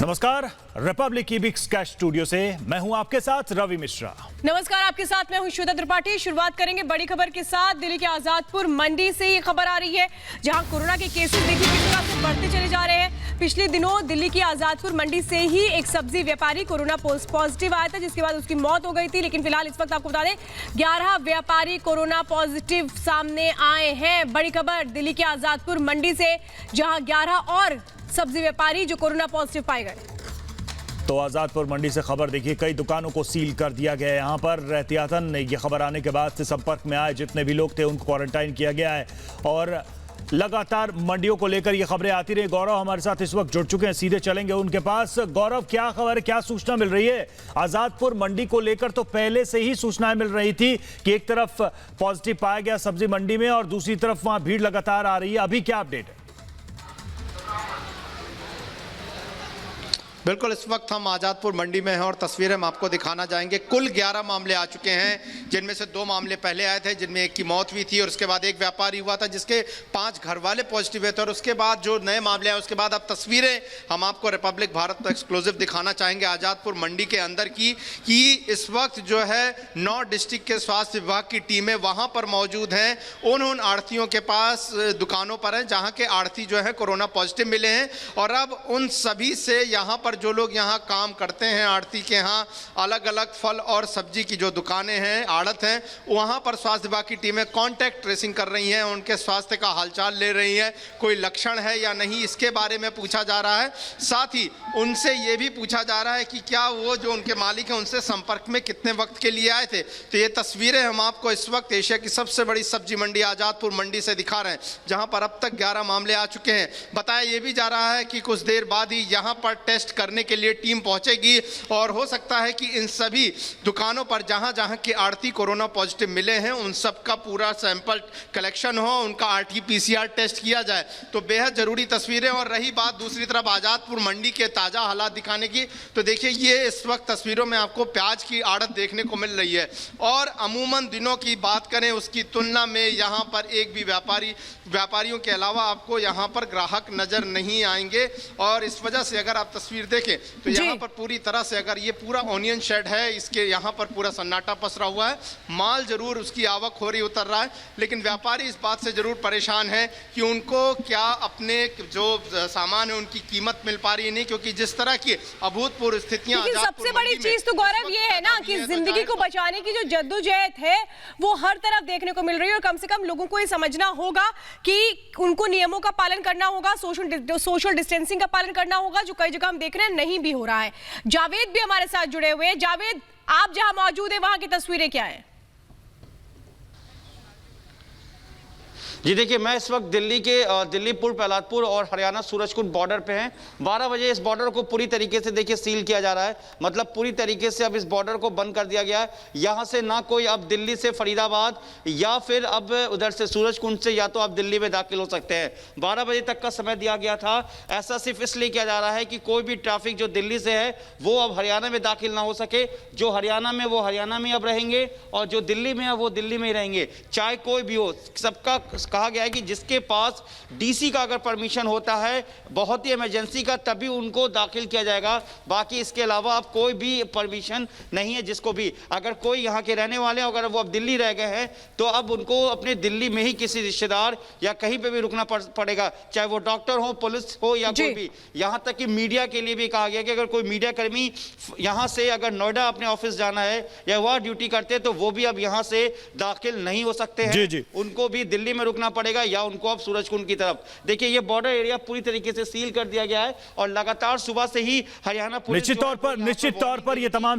नमस्कार, Republic ईबिक्स cash studio से मैं हूं आपके साथ रवि मिश्रा। नमस्कार, आपके साथ मैं हूं श्वेता त्रिपाठी। शुरुआत करेंगे बड़ी खबर के साथ। दिल्ली के आजादपुर मंडी से ये खबर आ रही है, जहां कोरोना के केसेस देखिए किस तरह से बढ़ते चले जा रहे हैं। पिछले दिनों दिल्ली की आजादपुर मंडी से ही एक सब्जी व्यापारी कोरोना पॉजिटिव आया था, जिसके बाद उसकी मौत हो गई थी। लेकिन फिलहाल इस वक्त आपको बता दें 11 व्यापारी कोरोना पॉजिटिव सामने आए हैं। बड़ी खबर दिल्ली के आजादपुर मंडी से, जहां 11 और सब्जी व्यापारी जो कोरोना पॉजिटिव पाए गए। तो आजादपुर मंडी से खबर देखिए, कई दुकानों को सील कर दिया गया है। यहाँ पर एहतियातन ये खबर आने के बाद से संपर्क में आए जितने भी लोग थे उनको क्वारंटाइन किया गया है और लगातार मंडियों को लेकर ये खबरें आती रही। गौरव हमारे साथ इस वक्त जुड़ चुके हैं, सीधे चलेंगे उनके पास। गौरव, क्या खबर है, क्या सूचना मिल रही है? आजादपुर मंडी को लेकर तो पहले से ही सूचनाएं मिल रही थी कि एक तरफ पॉजिटिव पाया गया सब्जी मंडी में और दूसरी तरफ वहां भीड़ लगातार आ रही है। अभी क्या अपडेट है? बिल्कुल, इस वक्त हम आजादपुर मंडी में हैं और तस्वीरें हम आपको दिखाना चाहेंगे। कुल 11 मामले आ चुके हैं, जिनमें से 2 मामले पहले आए थे, जिनमें एक की मौत हुई थी और उसके बाद एक व्यापारी हुआ था जिसके 5 घर वाले पॉजिटिव हुए थे। और उसके बाद जो नए मामले आए उसके बाद अब तस्वीरें हम आपको रिपब्लिक भारत तो एक्सक्लूसिव दिखाना चाहेंगे आजादपुर मंडी के अंदर की, कि इस वक्त जो है 9 डिस्ट्रिक्ट के स्वास्थ्य विभाग की टीमें वहां पर मौजूद हैं। उन आढ़तियों के पास दुकानों पर हैं जहां के आढ़ती जो है कोरोना पॉजिटिव मिले हैं। और अब उन सभी से यहाँ पर जो लोग यहाँ काम करते हैं, आड़ती के यहाँ अलग अलग फल और सब्जी की जो दुकानें हैं, आड़त हैं, वहाँ पर स्वास्थ्य विभाग की टीमें कांटेक्ट ट्रेसिंग कर रही हैं, उनके स्वास्थ्य का हालचाल ले रही हैं, कोई लक्षण है या नहीं इसके बारे में पूछा जा रहा है। साथ ही उनसे ये भी पूछा जा रहा है कि क्या वो जो उनके मालिक हैं उनसे संपर्क में कितने वक्त के लिए आए थे। तो ये तस्वीरें हम आपको इस वक्त एशिया की सबसे बड़ी सब्जी मंडी आजादपुर मंडी से दिखा रहे हैं, जहाँ पर अब तक 11 मामले आ चुके हैं। बताया ये भी जा रहा है कि कुछ देर बाद ही यहाँ पर टेस्ट करने के लिए टीम पहुंचेगी और हो सकता है कि इन सभी दुकानों पर जहां जहां के आड़ती कोरोना पॉजिटिव मिले हैं उन सब का पूरा सैंपल कलेक्शन हो, उनका RT-PCR टेस्ट किया जाए। तो बेहद जरूरी तस्वीरें। और रही बात दूसरी तरफ आजादपुर मंडी के ताजा हालात दिखाने की, तो देखिए ये इस वक्त तस्वीरों में आपको प्याज की आड़त देखने को मिल रही है। और अमूमन दिनों की बात करें उसकी तुलना में यहाँ पर एक भी व्यापारियों के अलावा आपको यहाँ पर ग्राहक नजर नहीं आएंगे। और इस वजह से अगर आप तस्वीर देखें तो यहाँ पर पूरी तरह से, अगर ये पूरा ऑनियन शेड है, इसके यहाँ पर पूरा सन्नाटा पसरा हुआ है। माल जरूर उसकी आवक हो रही उतर रहा है, लेकिन व्यापारी इस बात से जरूर परेशान है कि उनको क्या अपने जो सामान है उनकी कीमत मिल पा रही नहीं, क्योंकि जिस तरह की अभूतपूर्व स्थितियां। सबसे बड़ी चीज तो गौरव ये है ना कि जिंदगी को बचाने की जो जद्दोजहद है वो हर तरफ देखने को मिल रही है। और कम से कम लोगों को ये समझना होगा कि उनको नियमों का पालन करना होगा, सोशल डिस्टेंसिंग का पालन करना होगा, जो कई जगह हम देख रहे हैं नहीं भी हो रहा है। जावेद भी हमारे साथ जुड़े हुए हैं। जावेद, आप जहां मौजूद हैं वहां की तस्वीरें क्या हैं? जी देखिए, मैं इस वक्त दिल्ली के दिल्ली पूर्व प्रहलादपुर और हरियाणा सूरजकुंड बॉर्डर पे हैं। 12 बजे इस बॉर्डर को पूरी तरीके से देखिए सील किया जा रहा है, मतलब पूरी तरीके से अब इस बॉर्डर को बंद कर दिया गया है। यहाँ से ना कोई अब दिल्ली से फरीदाबाद या फिर अब उधर से सूरजकुंड से या तो आप दिल्ली में दाखिल हो सकते हैं। 12 बजे तक का समय दिया गया था। ऐसा सिर्फ इसलिए किया जा रहा है कि कोई भी ट्रैफिक जो दिल्ली से है वो अब हरियाणा में दाखिल ना हो सके। जो हरियाणा में वो हरियाणा में अब रहेंगे और जो दिल्ली में है वो दिल्ली में ही रहेंगे, चाहे कोई भी हो। सबका कहा गया है कि जिसके पास डीसी का अगर परमिशन होता है बहुत ही इमरजेंसी का, तभी उनको दाखिल किया जाएगा। बाकी इसके अलावा अब कोई भी परमिशन नहीं है जिसको भी। अगर कोई यहाँ के रहने वाले अगर वो अब दिल्ली रह गए हैं तो अब उनको अपने दिल्ली में ही किसी रिश्तेदार या कहीं पे भी रुकना पड़ेगा, चाहे वो डॉक्टर हो, पुलिस हो या कोई भी। यहाँ तक कि मीडिया के लिए भी कहा गया कि अगर कोई मीडिया कर्मी यहाँ से अगर नोएडा अपने ऑफिस जाना है या वह ड्यूटी करते हैं तो वो भी अब यहाँ से दाखिल नहीं हो सकते हैं। उनको भी दिल्ली में रुकना पड़ेगा या उनको अब सूरजकुंड की तरफ। देखिए ये बॉर्डर एरिया पूरी तरीके से सील कर दिया गया है और लगातार सुबह से ही हरियाणा पुलिस निश्चित तौर पर ये तमाम